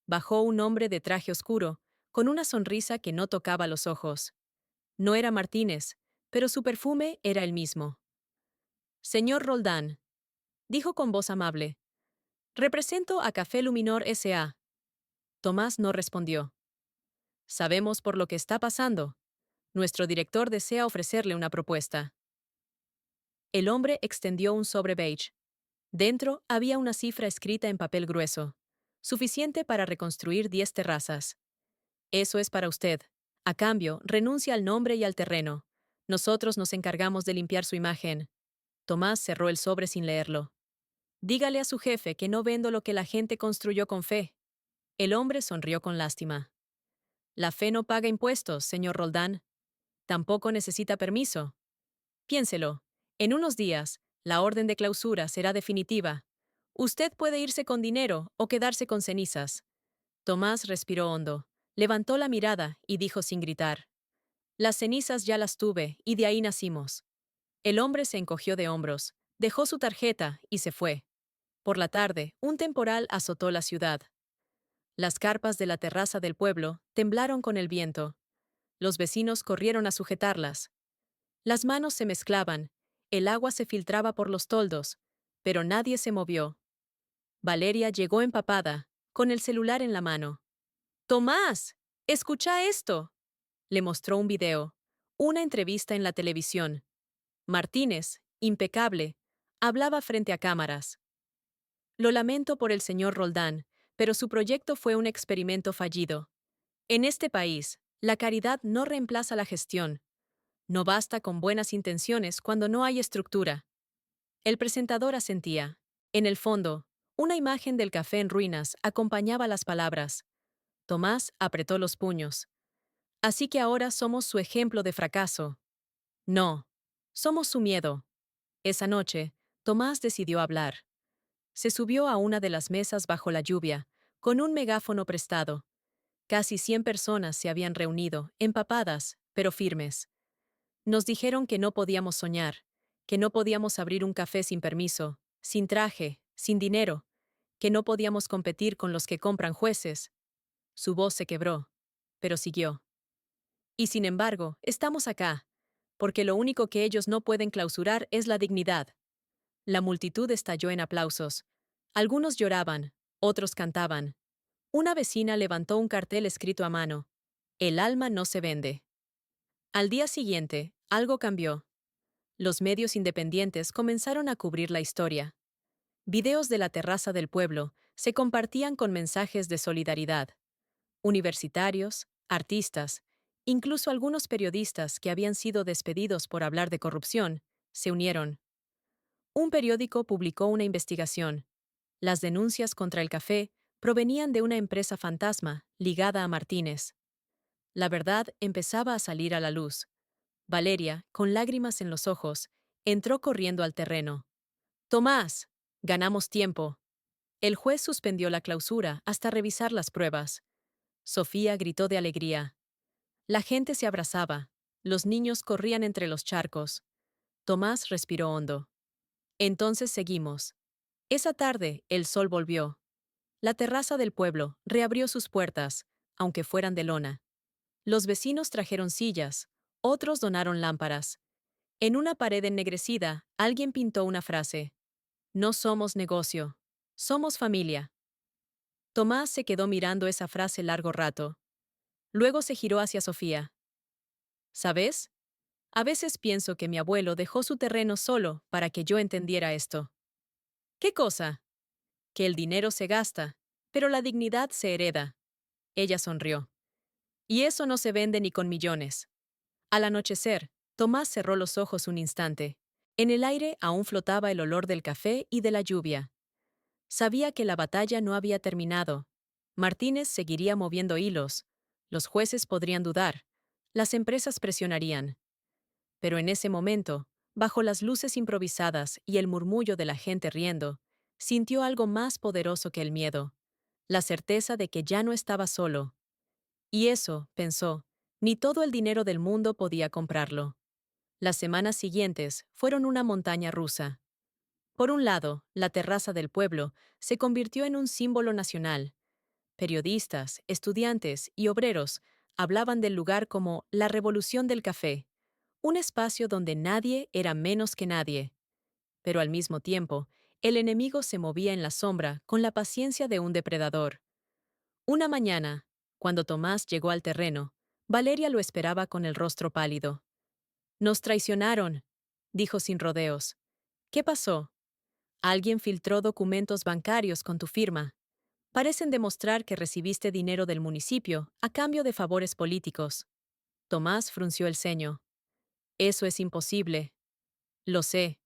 Bajó un hombre de traje oscuro, con una sonrisa que no tocaba los ojos. No era Martínez, pero su perfume era el mismo. Señor Roldán, dijo con voz amable. Represento a Café Luminor S.A. Tomás no respondió. Sabemos por lo que está pasando. Nuestro director desea ofrecerle una propuesta. El hombre extendió un sobre beige. Dentro había una cifra escrita en papel grueso, suficiente para reconstruir 10 terrazas. Eso es para usted. A cambio, renuncia al nombre y al terreno. Nosotros nos encargamos de limpiar su imagen. Tomás cerró el sobre sin leerlo. Dígale a su jefe que no vendo lo que la gente construyó con fe. El hombre sonrió con lástima. La fe no paga impuestos, señor Roldán. Tampoco necesita permiso. Piénselo. En unos días, la orden de clausura será definitiva. Usted puede irse con dinero o quedarse con cenizas. Tomás respiró hondo, levantó la mirada y dijo sin gritar. Las cenizas ya las tuve y de ahí nacimos. El hombre se encogió de hombros, dejó su tarjeta y se fue. Por la tarde, un temporal azotó la ciudad. Las carpas de la terraza del pueblo temblaron con el viento. Los vecinos corrieron a sujetarlas. Las manos se mezclaban, el agua se filtraba por los toldos, pero nadie se movió. Valeria llegó empapada, con el celular en la mano. ¡Tomás! ¡Escucha esto! Le mostró un video, una entrevista en la televisión. Martínez, impecable, hablaba frente a cámaras. Lo lamento por el señor Roldán, pero su proyecto fue un experimento fallido. En este país, la caridad no reemplaza la gestión. No basta con buenas intenciones cuando no hay estructura. El presentador asentía. En el fondo, una imagen del café en ruinas acompañaba las palabras. Tomás apretó los puños. Así que ahora somos su ejemplo de fracaso. No, somos su miedo. Esa noche, Tomás decidió hablar. Se subió a una de las mesas bajo la lluvia, con un megáfono prestado. Casi 100 personas se habían reunido, empapadas, pero firmes. Nos dijeron que no podíamos soñar, que no podíamos abrir un café sin permiso, sin traje, sin dinero, que no podíamos competir con los que compran jueces. Su voz se quebró, pero siguió. Y sin embargo, estamos acá, porque lo único que ellos no pueden clausurar es la dignidad. La multitud estalló en aplausos. Algunos lloraban, otros cantaban. Una vecina levantó un cartel escrito a mano. El alma no se vende. Al día siguiente, algo cambió. Los medios independientes comenzaron a cubrir la historia. Videos de la terraza del pueblo se compartían con mensajes de solidaridad. Universitarios, artistas, incluso algunos periodistas que habían sido despedidos por hablar de corrupción, se unieron. Un periódico publicó una investigación. Las denuncias contra el café provenían de una empresa fantasma ligada a Martínez. La verdad empezaba a salir a la luz. Valeria, con lágrimas en los ojos, entró corriendo al terreno. Tomás, ganamos tiempo. El juez suspendió la clausura hasta revisar las pruebas. Sofía gritó de alegría. La gente se abrazaba. Los niños corrían entre los charcos. Tomás respiró hondo. Entonces seguimos. Esa tarde, el sol volvió. La terraza del pueblo reabrió sus puertas, aunque fueran de lona. Los vecinos trajeron sillas, otros donaron lámparas. En una pared ennegrecida, alguien pintó una frase. No somos negocio. Somos familia. Tomás se quedó mirando esa frase largo rato. Luego se giró hacia Sofía. ¿Sabes? A veces pienso que mi abuelo dejó su terreno solo para que yo entendiera esto. ¿Qué cosa? Que el dinero se gasta, pero la dignidad se hereda. Ella sonrió. Y eso no se vende ni con millones. Al anochecer, Tomás cerró los ojos un instante. En el aire aún flotaba el olor del café y de la lluvia. Sabía que la batalla no había terminado. Martínez seguiría moviendo hilos. Los jueces podrían dudar. Las empresas presionarían. Pero en ese momento, bajo las luces improvisadas y el murmullo de la gente riendo, sintió algo más poderoso que el miedo. La certeza de que ya no estaba solo. Y eso, pensó, ni todo el dinero del mundo podía comprarlo. Las semanas siguientes fueron una montaña rusa. Por un lado, la terraza del pueblo se convirtió en un símbolo nacional. Periodistas, estudiantes y obreros hablaban del lugar como la revolución del café, un espacio donde nadie era menos que nadie. Pero al mismo tiempo, el enemigo se movía en la sombra con la paciencia de un depredador. Una mañana, cuando Tomás llegó al terreno, Valeria lo esperaba con el rostro pálido. Nos traicionaron, dijo sin rodeos. ¿Qué pasó? Alguien filtró documentos bancarios con tu firma. Parecen demostrar que recibiste dinero del municipio a cambio de favores políticos. Tomás frunció el ceño. Eso es imposible. Lo sé.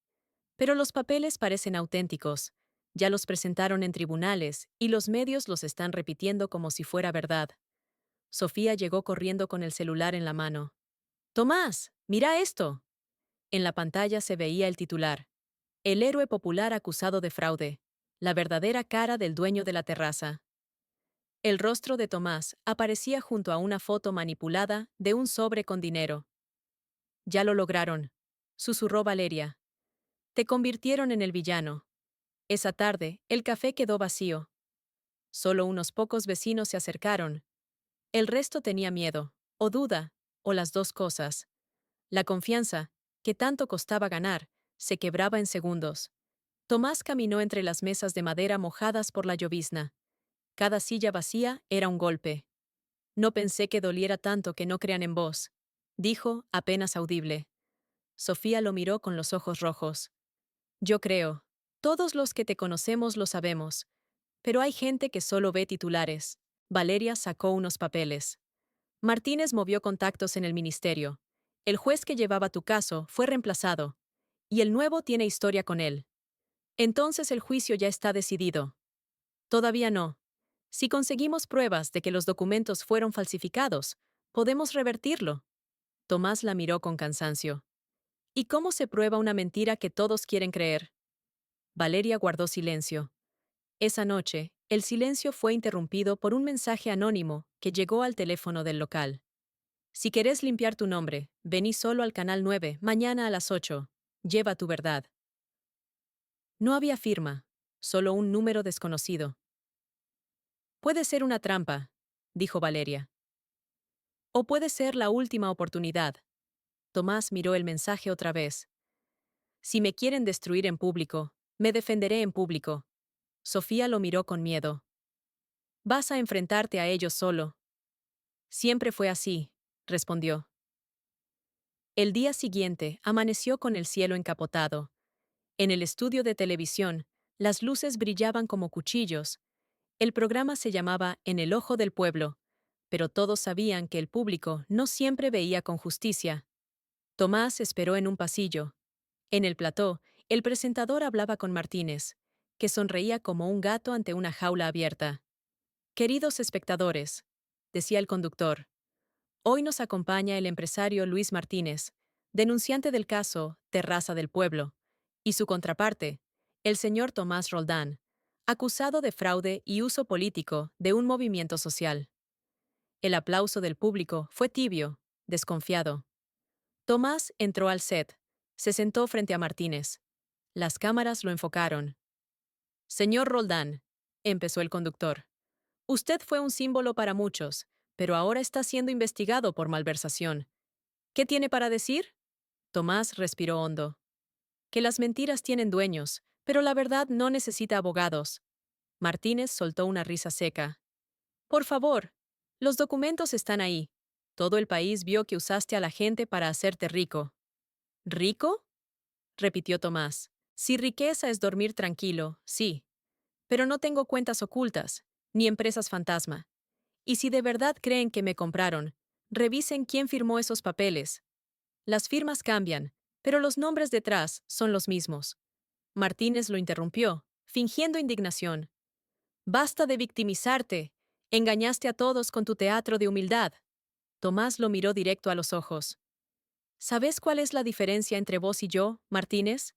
Pero los papeles parecen auténticos. Ya los presentaron en tribunales y los medios los están repitiendo como si fuera verdad. Sofía llegó corriendo con el celular en la mano. Tomás, mira esto. En la pantalla se veía el titular. El héroe popular acusado de fraude. La verdadera cara del dueño de la terraza. El rostro de Tomás aparecía junto a una foto manipulada de un sobre con dinero. Ya lo lograron, susurró Valeria. Te convirtieron en el villano. Esa tarde, el café quedó vacío. Solo unos pocos vecinos se acercaron. El resto tenía miedo, o duda, o las dos cosas. La confianza, que tanto costaba ganar, se quebraba en segundos. Tomás caminó entre las mesas de madera mojadas por la llovizna. Cada silla vacía era un golpe. No pensé que doliera tanto que no crean en vos, dijo, apenas audible. Sofía lo miró con los ojos rojos. Yo creo. Todos los que te conocemos lo sabemos. Pero hay gente que solo ve titulares. Valeria sacó unos papeles. Martínez movió contactos en el ministerio. El juez que llevaba tu caso fue reemplazado. Y el nuevo tiene historia con él. Entonces el juicio ya está decidido. Todavía no. Si conseguimos pruebas de que los documentos fueron falsificados, podemos revertirlo. Tomás la miró con cansancio. ¿Y cómo se prueba una mentira que todos quieren creer? Valeria guardó silencio. Esa noche, el silencio fue interrumpido por un mensaje anónimo que llegó al teléfono del local. Si querés limpiar tu nombre, vení solo al canal 9, mañana a las 8. Lleva tu verdad. No había firma, solo un número desconocido. Puede ser una trampa, dijo Valeria. O puede ser la última oportunidad. Tomás miró el mensaje otra vez. Si me quieren destruir en público, me defenderé en público. Sofía lo miró con miedo. Vas a enfrentarte a ellos solo. Siempre fue así, respondió. El día siguiente amaneció con el cielo encapotado. En el estudio de televisión, las luces brillaban como cuchillos. El programa se llamaba En el ojo del pueblo, pero todos sabían que el público no siempre veía con justicia. Tomás esperó en un pasillo. En el plató, el presentador hablaba con Martínez, que sonreía como un gato ante una jaula abierta. Queridos espectadores, decía el conductor, Hoy nos acompaña el empresario Luis Martínez, denunciante del caso Terraza del Pueblo, y su contraparte, el señor Tomás Roldán, acusado de fraude y uso político de un movimiento social. El aplauso del público fue tibio, desconfiado. Tomás entró al set, se sentó frente a Martínez. Las cámaras lo enfocaron. Señor Roldán, empezó el conductor. Usted fue un símbolo para muchos, pero ahora está siendo investigado por malversación. ¿Qué tiene para decir? Tomás respiró hondo. Que las mentiras tienen dueños, pero la verdad no necesita abogados. Martínez soltó una risa seca. Por favor, los documentos están ahí. Todo el país vio que usaste a la gente para hacerte rico. ¿Rico? Repitió Tomás. Si riqueza es dormir tranquilo, sí. Pero no tengo cuentas ocultas, ni empresas fantasma. Y si de verdad creen que me compraron, revisen quién firmó esos papeles. Las firmas cambian, pero los nombres detrás son los mismos. Martínez lo interrumpió, fingiendo indignación. Basta de victimizarte. Engañaste a todos con tu teatro de humildad. Tomás lo miró directo a los ojos. ¿Sabes cuál es la diferencia entre vos y yo, Martínez?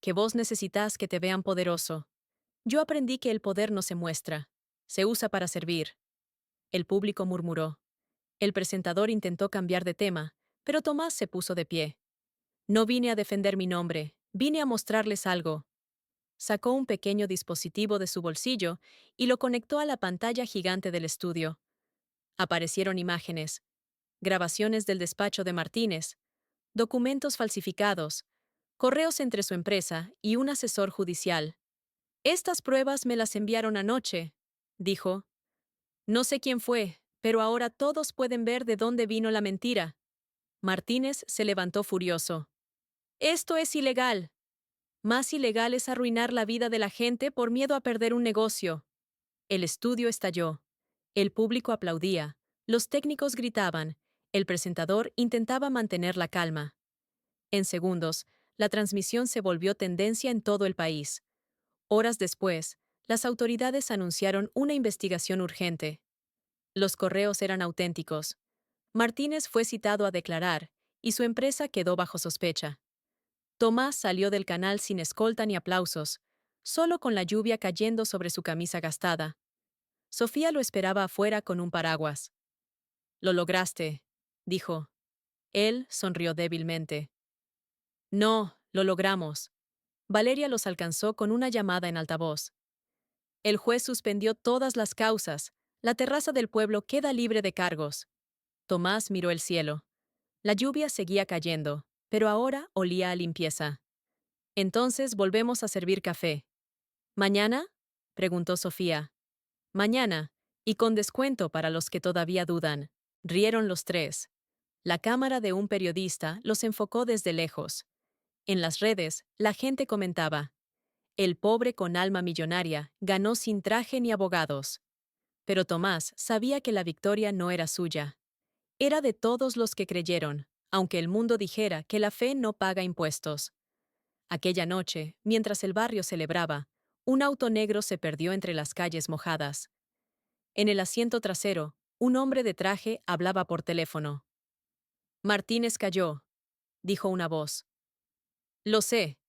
Que vos necesitas que te vean poderoso. Yo aprendí que el poder no se muestra, se usa para servir. El público murmuró. El presentador intentó cambiar de tema, pero Tomás se puso de pie. No vine a defender mi nombre, vine a mostrarles algo. Sacó un pequeño dispositivo de su bolsillo y lo conectó a la pantalla gigante del estudio. Aparecieron imágenes, grabaciones del despacho de Martínez, documentos falsificados, correos entre su empresa y un asesor judicial. Estas pruebas me las enviaron anoche, dijo. No sé quién fue, pero ahora todos pueden ver de dónde vino la mentira. Martínez se levantó furioso. Esto es ilegal. Más ilegal es arruinar la vida de la gente por miedo a perder un negocio. El estudio estalló. El público aplaudía. Los técnicos gritaban. El presentador intentaba mantener la calma. En segundos, la transmisión se volvió tendencia en todo el país. Horas después, las autoridades anunciaron una investigación urgente. Los correos eran auténticos. Martínez fue citado a declarar, y su empresa quedó bajo sospecha. Tomás salió del canal sin escolta ni aplausos, solo con la lluvia cayendo sobre su camisa gastada. Sofía lo esperaba afuera con un paraguas. Lo lograste, dijo. Él sonrió débilmente. No, lo logramos. Valeria los alcanzó con una llamada en altavoz. El juez suspendió todas las causas. La terraza del pueblo queda libre de cargos. Tomás miró el cielo. La lluvia seguía cayendo, pero ahora olía a limpieza. Entonces volvemos a servir café. ¿Mañana? Preguntó Sofía. Mañana, y con descuento para los que todavía dudan. Rieron los tres. La cámara de un periodista los enfocó desde lejos. En las redes, la gente comentaba. El pobre con alma millonaria ganó sin traje ni abogados. Pero Tomás sabía que la victoria no era suya. Era de todos los que creyeron, aunque el mundo dijera que la fe no paga impuestos. Aquella noche, mientras el barrio celebraba, un auto negro se perdió entre las calles mojadas. En el asiento trasero, un hombre de traje hablaba por teléfono. Martínez cayó, dijo una voz. Lo sé,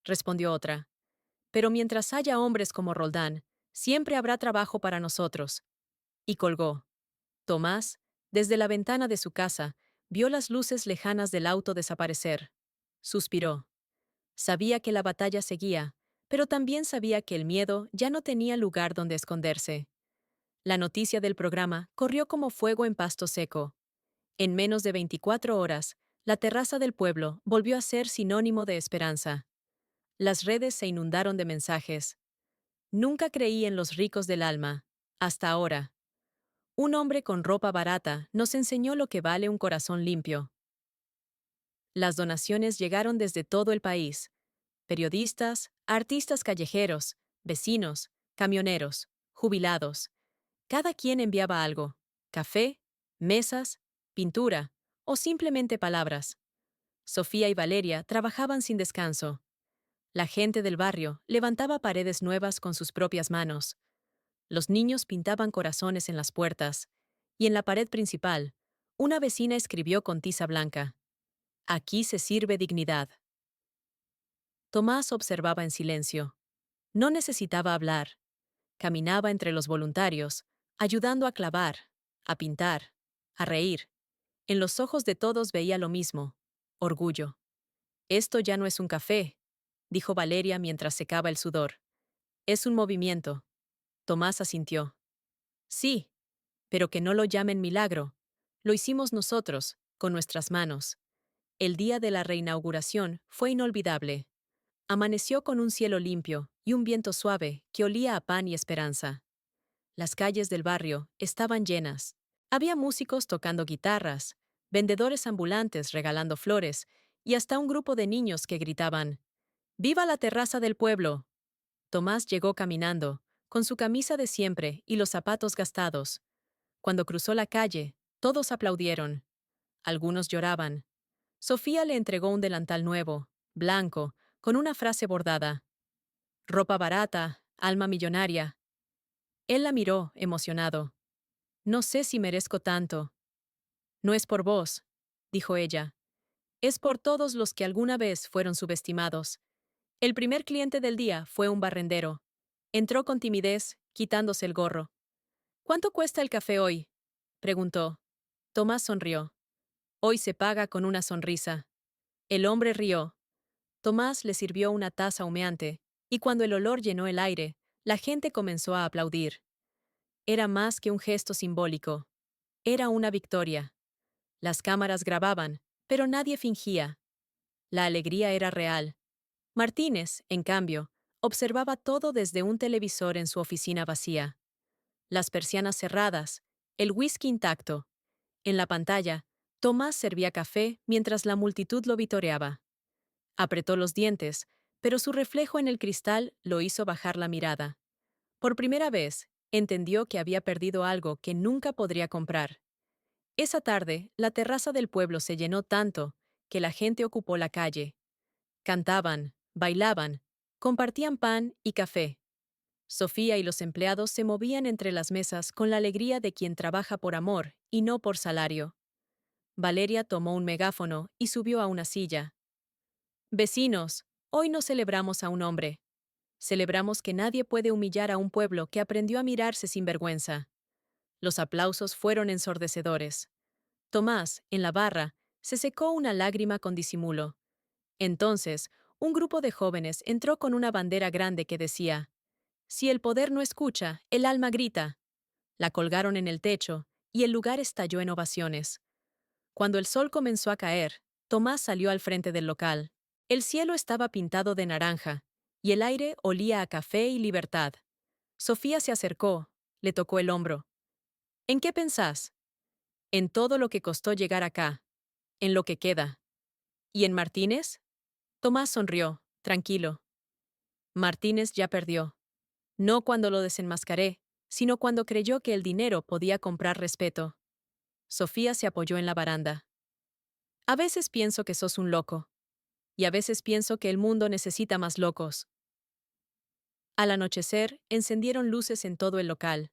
respondió otra. Pero mientras haya hombres como Roldán, siempre habrá trabajo para nosotros. Y colgó. Tomás, desde la ventana de su casa, vio las luces lejanas del auto desaparecer. Suspiró. Sabía que la batalla seguía, pero también sabía que el miedo ya no tenía lugar donde esconderse. La noticia del programa corrió como fuego en pasto seco. En menos de 24 horas, la terraza del pueblo volvió a ser sinónimo de esperanza. Las redes se inundaron de mensajes. Nunca creí en los ricos del alma. Hasta ahora. Un hombre con ropa barata nos enseñó lo que vale un corazón limpio. Las donaciones llegaron desde todo el país. Periodistas, artistas callejeros, vecinos, camioneros, jubilados. Cada quien enviaba algo: café, mesas, pintura o simplemente palabras. Sofía y Valeria trabajaban sin descanso. La gente del barrio levantaba paredes nuevas con sus propias manos. Los niños pintaban corazones en las puertas, y en la pared principal, Una vecina escribió con tiza blanca: Aquí se sirve dignidad. Tomás observaba en silencio. No necesitaba hablar. Caminaba entre los voluntarios, ayudando a clavar, a pintar, a reír. En los ojos de todos veía lo mismo: orgullo. Esto ya no es un café, dijo Valeria mientras secaba el sudor. Es un movimiento. Tomás asintió. Sí, pero que no lo llamen milagro. Lo hicimos nosotros, con nuestras manos. El día de la reinauguración fue inolvidable. Amaneció con un cielo limpio y un viento suave que olía a pan y esperanza. Las calles del barrio estaban llenas. Había músicos tocando guitarras, vendedores ambulantes regalando flores y hasta un grupo de niños que gritaban: ¡Viva la terraza del pueblo! Tomás llegó caminando, con su camisa de siempre y los zapatos gastados. Cuando cruzó la calle, todos aplaudieron. Algunos lloraban. Sofía le entregó un delantal nuevo, blanco, con una frase bordada: ropa barata, alma millonaria. Él la miró, emocionado. No sé si merezco tanto. No es por vos, dijo ella. Es por todos los que alguna vez fueron subestimados. El primer cliente del día fue un barrendero. Entró con timidez, quitándose el gorro. ¿Cuánto cuesta el café hoy?, preguntó. Tomás sonrió. Hoy se paga con una sonrisa. El hombre rió. Tomás le sirvió una taza humeante, y cuando el olor llenó el aire, la gente comenzó a aplaudir. Era más que un gesto simbólico. Era una victoria. Las cámaras grababan, pero nadie fingía. La alegría era real. Martínez, en cambio, observaba todo desde un televisor en su oficina vacía. Las persianas cerradas, el whisky intacto. En la pantalla, Tomás servía café mientras la multitud lo vitoreaba. Apretó los dientes, pero su reflejo en el cristal lo hizo bajar la mirada. Por primera vez, entendió que había perdido algo que nunca podría comprar. Esa tarde, la terraza del pueblo se llenó tanto que la gente ocupó la calle. Cantaban, bailaban, compartían pan y café. Sofía y los empleados se movían entre las mesas con la alegría de quien trabaja por amor y no por salario. Valeria tomó un megáfono y subió a una silla. Vecinos, hoy no celebramos a un hombre. Celebramos que nadie puede humillar a un pueblo que aprendió a mirarse sin vergüenza. Los aplausos fueron ensordecedores. Tomás, en la barra, se secó una lágrima con disimulo. Entonces, un grupo de jóvenes entró con una bandera grande que decía: Si el poder no escucha, el alma grita. La colgaron en el techo, y el lugar estalló en ovaciones. Cuando el sol comenzó a caer, Tomás salió al frente del local. El cielo estaba pintado de naranja, y el aire olía a café y libertad. Sofía se acercó, le tocó el hombro. ¿En qué pensás? En todo lo que costó llegar acá, en lo que queda. ¿Y en Martínez? Tomás sonrió, tranquilo. Martínez ya perdió. No cuando lo desenmascaré, sino cuando creyó que el dinero podía comprar respeto. Sofía se apoyó en la baranda. A veces pienso que sos un loco. Y a veces pienso que el mundo necesita más locos. Al anochecer, encendieron luces en todo el local.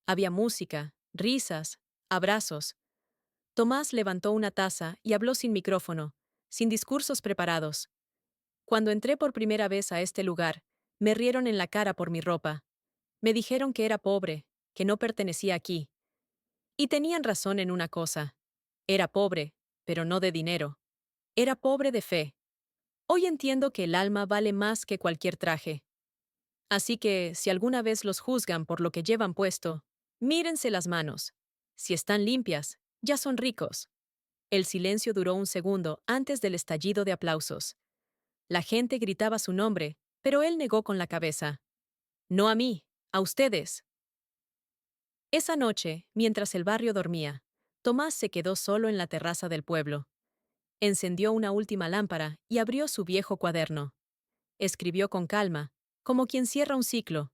Había música, risas, abrazos. Tomás levantó una taza y habló sin micrófono, sin discursos preparados. Cuando entré por primera vez a este lugar, me rieron en la cara por mi ropa. Me dijeron que era pobre, que no pertenecía aquí. Y tenían razón en una cosa. Era pobre, pero no de dinero. Era pobre de fe. Hoy entiendo que el alma vale más que cualquier traje. Así que, si alguna vez los juzgan por lo que llevan puesto, mírense las manos. Si están limpias, ya son ricos. El silencio duró un segundo antes del estallido de aplausos. La gente gritaba su nombre, pero él negó con la cabeza. No a mí, a ustedes. Esa noche, mientras el barrio dormía, Tomás se quedó solo en la terraza del pueblo. Encendió una última lámpara y abrió su viejo cuaderno. Escribió con calma, como quien cierra un ciclo.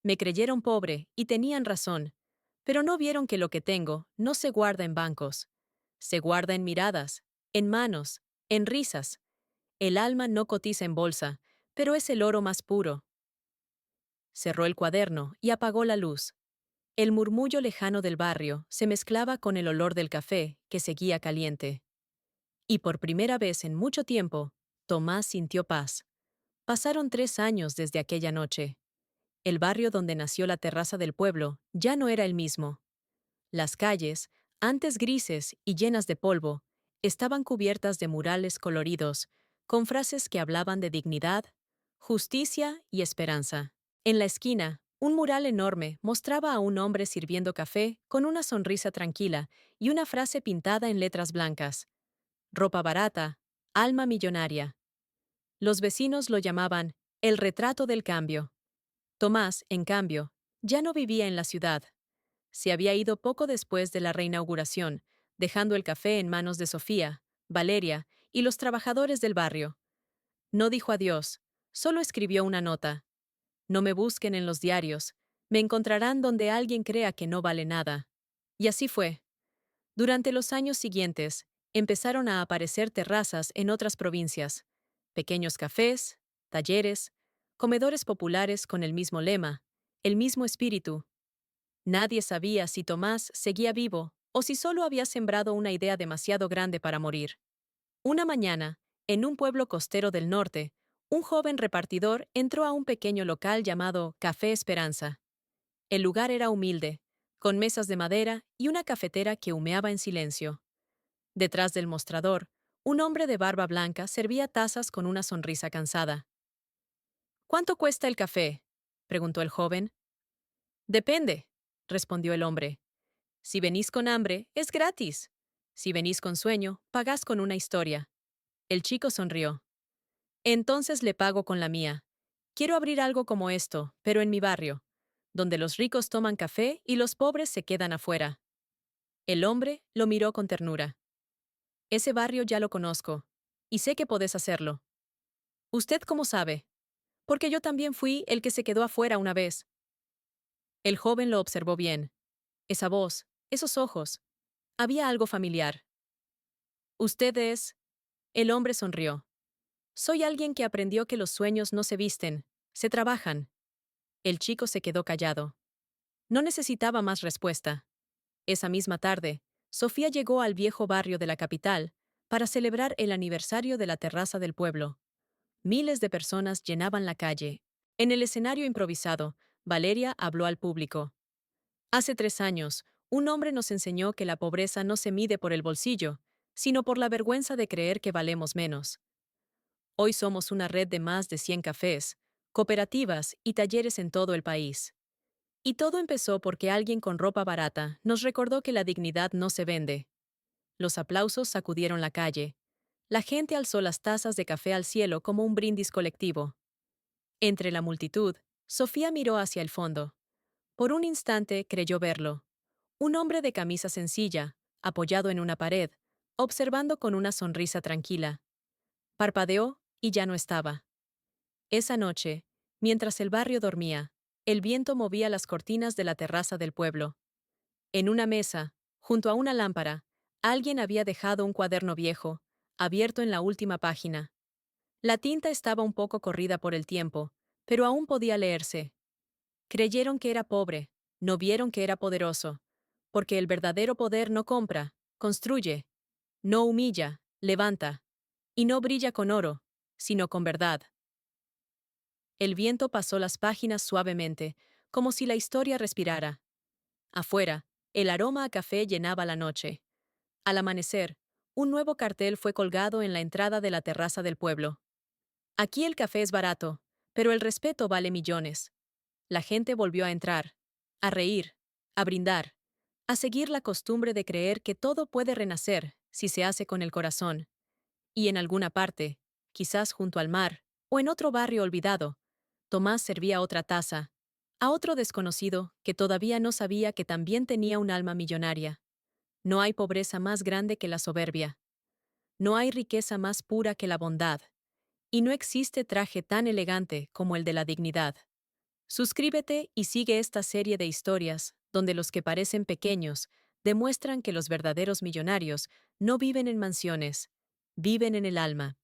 Me creyeron pobre y tenían razón, pero no vieron que lo que tengo no se guarda en bancos. Se guarda en miradas, en manos, en risas. El alma no cotiza en bolsa, pero es el oro más puro. Cerró el cuaderno y apagó la luz. El murmullo lejano del barrio se mezclaba con el olor del café que seguía caliente. Y por primera vez en mucho tiempo, Tomás sintió paz. Pasaron 3 años desde aquella noche. El barrio donde nació la terraza del pueblo ya no era el mismo. Las calles, antes grises y llenas de polvo, estaban cubiertas de murales coloridos, con frases que hablaban de dignidad, justicia y esperanza. En la esquina, un mural enorme mostraba a un hombre sirviendo café con una sonrisa tranquila y una frase pintada en letras blancas: ropa barata, alma millonaria. Los vecinos lo llamaban el retrato del cambio. Tomás, en cambio, ya no vivía en la ciudad. Se había ido poco después de la reinauguración, dejando el café en manos de Sofía, Valeria y los trabajadores del barrio. No dijo adiós, solo escribió una nota. No me busquen en los diarios, me encontrarán donde alguien crea que no vale nada. Y así fue. Durante los años siguientes, empezaron a aparecer terrazas en otras provincias, pequeños cafés, talleres, comedores populares con el mismo lema, el mismo espíritu. Nadie sabía si Tomás seguía vivo o si solo había sembrado una idea demasiado grande para morir. Una mañana, en un pueblo costero del norte, un joven repartidor entró a un pequeño local llamado Café Esperanza. El lugar era humilde, con mesas de madera y una cafetera que humeaba en silencio. Detrás del mostrador, un hombre de barba blanca servía tazas con una sonrisa cansada. ¿Cuánto cuesta el café?, preguntó el joven. Depende, respondió el hombre. Si venís con hambre, es gratis. Si venís con sueño, pagás con una historia. El chico sonrió. Entonces le pago con la mía. Quiero abrir algo como esto, pero en mi barrio, donde los ricos toman café y los pobres se quedan afuera. El hombre lo miró con ternura. Ese barrio ya lo conozco, y sé que podés hacerlo. ¿Usted cómo sabe? Porque yo también fui el que se quedó afuera una vez. El joven lo observó bien. Esa voz, esos ojos. Había algo familiar. Usted es... El hombre sonrió. Soy alguien que aprendió que los sueños no se visten, se trabajan. El chico se quedó callado. No necesitaba más respuesta. Esa misma tarde, Sofía llegó al viejo barrio de la capital para celebrar el aniversario de la terraza del pueblo. Miles de personas llenaban la calle. En el escenario improvisado, Valeria habló al público. Hace 3 años, un hombre nos enseñó que la pobreza no se mide por el bolsillo, sino por la vergüenza de creer que valemos menos. Hoy somos una red de más de 100 cafés, cooperativas y talleres en todo el país. Y todo empezó porque alguien con ropa barata nos recordó que la dignidad no se vende. Los aplausos sacudieron la calle. La gente alzó las tazas de café al cielo como un brindis colectivo. Entre la multitud, Sofía miró hacia el fondo. Por un instante creyó verlo. Un hombre de camisa sencilla, apoyado en una pared, observando con una sonrisa tranquila. Parpadeó y ya no estaba. Esa noche, mientras el barrio dormía, el viento movía las cortinas de la terraza del pueblo. En una mesa, junto a una lámpara, alguien había dejado un cuaderno viejo, abierto en la última página. La tinta estaba un poco corrida por el tiempo, pero aún podía leerse. Creyeron que era pobre, no vieron que era poderoso, porque el verdadero poder no compra, construye, no humilla, levanta, y no brilla con oro, sino con verdad. El viento pasó las páginas suavemente, como si la historia respirara. Afuera, el aroma a café llenaba la noche. Al amanecer, un nuevo cartel fue colgado en la entrada de la terraza del pueblo. Aquí el café es barato, pero el respeto vale millones. La gente volvió a entrar, a reír, a brindar, a seguir la costumbre de creer que todo puede renacer si se hace con el corazón. Y en alguna parte, quizás junto al mar, o en otro barrio olvidado, Tomás servía otra taza, a otro desconocido que todavía no sabía que también tenía un alma millonaria. No hay pobreza más grande que la soberbia. No hay riqueza más pura que la bondad. Y no existe traje tan elegante como el de la dignidad. Suscríbete y sigue esta serie de historias, donde los que parecen pequeños demuestran que los verdaderos millonarios no viven en mansiones, viven en el alma.